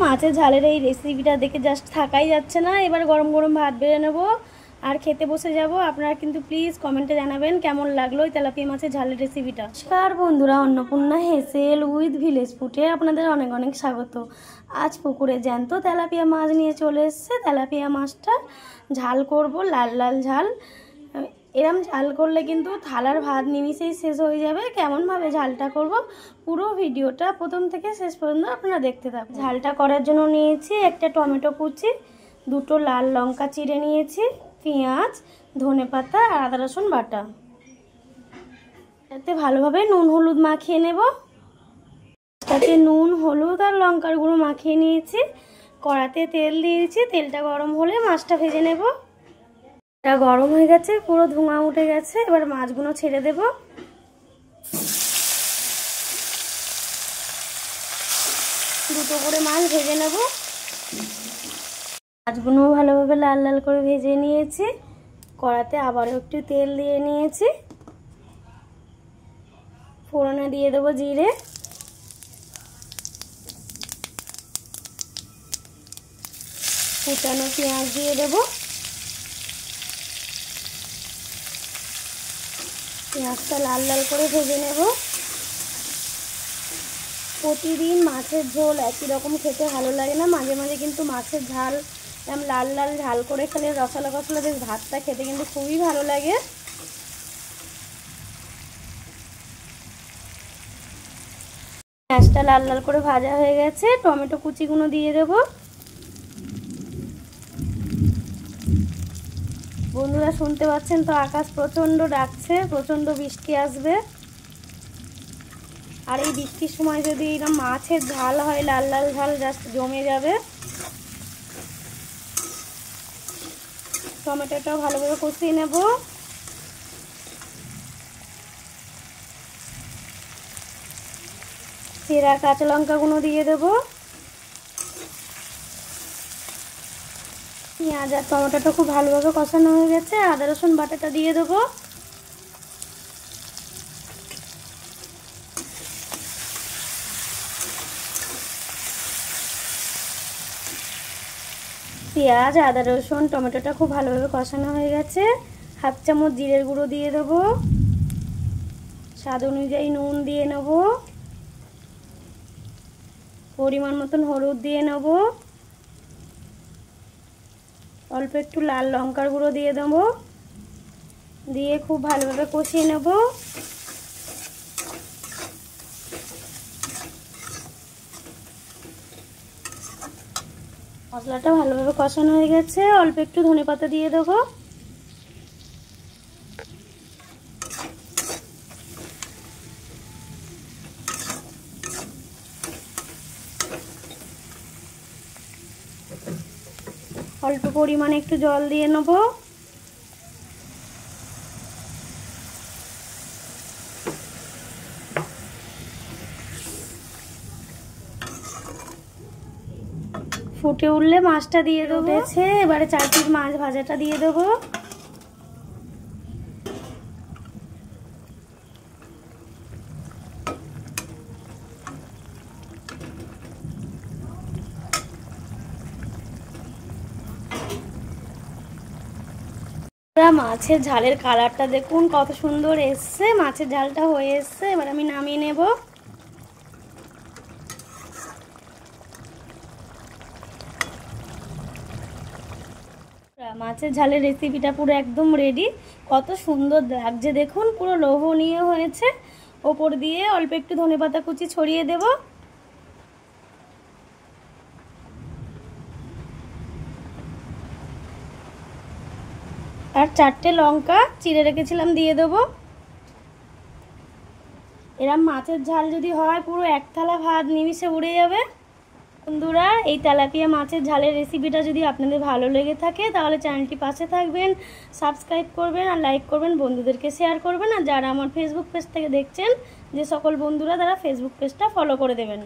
মাছের ঝালের এই রেসিপিটা দেখে জাস্ট থাকাই যাচ্ছে না। এবার গরম গরম ভাত বেড়ে নেব আর খেতে বসে যাব। আপনারা কিন্তু প্লিজ কমেন্টে জানাবেন কেমন লাগলো এই তেলাপিয়া মাছের ঝালের রেসিপিটা। নমস্কার বন্ধুরা, অন্নপূর্ণা হেসেল উইথ ভিলেজ ফুডে আপনাদের অনেক অনেক স্বাগত। আজ পুকুরে জ্যান্ত তেলাপিয়া মাছ নিয়ে চলে এসেছে। তেলাপিয়া মাছটা ঝাল করব, লাল লাল ঝাল। এরম ঝাল করলে কিন্তু থালার ভাত নিমিষেই শেষ হয়ে যাবে। কেমনভাবে ঝালটা করব পুরো ভিডিওটা প্রথম থেকে শেষ পর্যন্ত আপনারা দেখতে থাকুন। ঝালটা করার জন্য নিয়েছি একটা টমেটো কুচি, দুটো লাল লঙ্কা চিড়ে নিয়েছি, পেঁয়াজ, ধনেপাতা আর আদা রসুন বাটা। এতে ভালোভাবে নুন হলুদ মাখিয়ে নেব। তাতে নুন হলুদ আর লঙ্কার গুঁড়ো মাখিয়ে নিয়েছি। কড়াতে তেল দিয়েছি, তেলটা গরম হলে মাছটা ভেজে নেব। এটা গরম হয়ে গেছে, পুরো ধোঁয়া উঠে গেছে। এবার মাছগুলো ছেড়ে দেব। দুটো করে মাছ ভেজে নেব। মাছগুলো ভালোভাবে লাল লাল করে ভেজে নিয়েছি। কড়াতে আবারও একটু তেল দিয়ে নিয়েছি। ফোড়নে দিয়ে দেবো জিরে, কুচানো পেঁয়াজ দিয়ে দেবো। পেঁয়াজটা লাল লাল করে ভেজে নেব। প্রতিদিন মাছের ঝোল একই রকম খেতে ভালো লাগে না, মাঝে মাঝে কিন্তু মাছের ঝাল এরকম লাল লাল ঝাল করে খেলে রসালো কষালো বেশ ভাতটা খেতে কিন্তু খুবই ভালো লাগে। পেঁয়াজটা লাল লাল করে ভাজা হয়ে গেছে, টমেটো কুচিগুলো দিয়ে দেবো। বন্ধুরা শুনতে পাচ্ছেন তো, আকাশ প্রচণ্ড ডাকছে, প্রচণ্ড বৃষ্টি আসবে। আর এই বৃষ্টির সময় যদি এরকম মাছের ঝাল হয়, লাল লাল ঝাল, জাস্ট জমে যাবে। টমেটোটাও ভালোভাবে কষিয়ে নেব। চেরা কাঁচা লঙ্কাগুলো দিয়ে দেবো। পেঁয়াজ আর টমেটোটা খুব ভালোভাবে কষানো হয়ে গেছে। আদা রসুন বাটাটা দিয়ে দেবো। পেঁয়াজ, আদা রসুন, টমেটোটা খুব ভালোভাবে কষানো হয়ে গেছে। হাফ চামচ জিরের গুঁড়ো দিয়ে দেবো। স্বাদ অনুযায়ী নুন দিয়ে নেব। পরিমাণ মতন হলুদ দিয়ে নেব। অল্প একটু লাল লঙ্কার গুঁড়ো দিয়ে দেবো। দিয়ে খুব ভালোভাবে কষিয়ে নেব। মশলাটা ভালোভাবে কষানো হয়ে গেছে। অল্প একটু ধনেপাতা দিয়ে দেবো। অল্প পরিমাণে একটু জল দিয়ে নেব। ফুটে উঠলে মাছটা দিয়ে দেবো। এবারে 4 পিস মাছ ভাজাটা দিয়ে দেবো। মাছের ঝালের কালারটা দেখুন কত সুন্দর এসছে। মাছের ঝালটা হয়ে এসছে। এবার আমি নামিয়ে নেব। মাছের ঝালের রেসিপিটা পুরো একদম রেডি। কত সুন্দর লাগছে দেখুন, পুরো লোভনীয় হয়েছে। ওপর দিয়ে অল্প একটু ধনেপাতা কুচি ছড়িয়ে দেব। আর 4টে লঙ্কা চিড়ে রেখেছিলাম দিয়ে দেবো। এরম মাছের ঝাল যদি হয় পুরো এক থালা ভাত নিমিষে উড়ে যাবে। বন্ধুরা, এই তেলাপিয়া মাছের ঝালের রেসিপিটা যদি আপনাদের ভালো লেগে থাকে তাহলে চ্যানেলটি পাশে থাকবেন, সাবস্ক্রাইব করবেন আর লাইক করবেন, বন্ধুদেরকে শেয়ার করবেন। আর যারা আমার ফেসবুক পেজ থেকে দেখছেন, যে সকল বন্ধুরা, তারা ফেসবুক পেজটা ফলো করে দেবেন।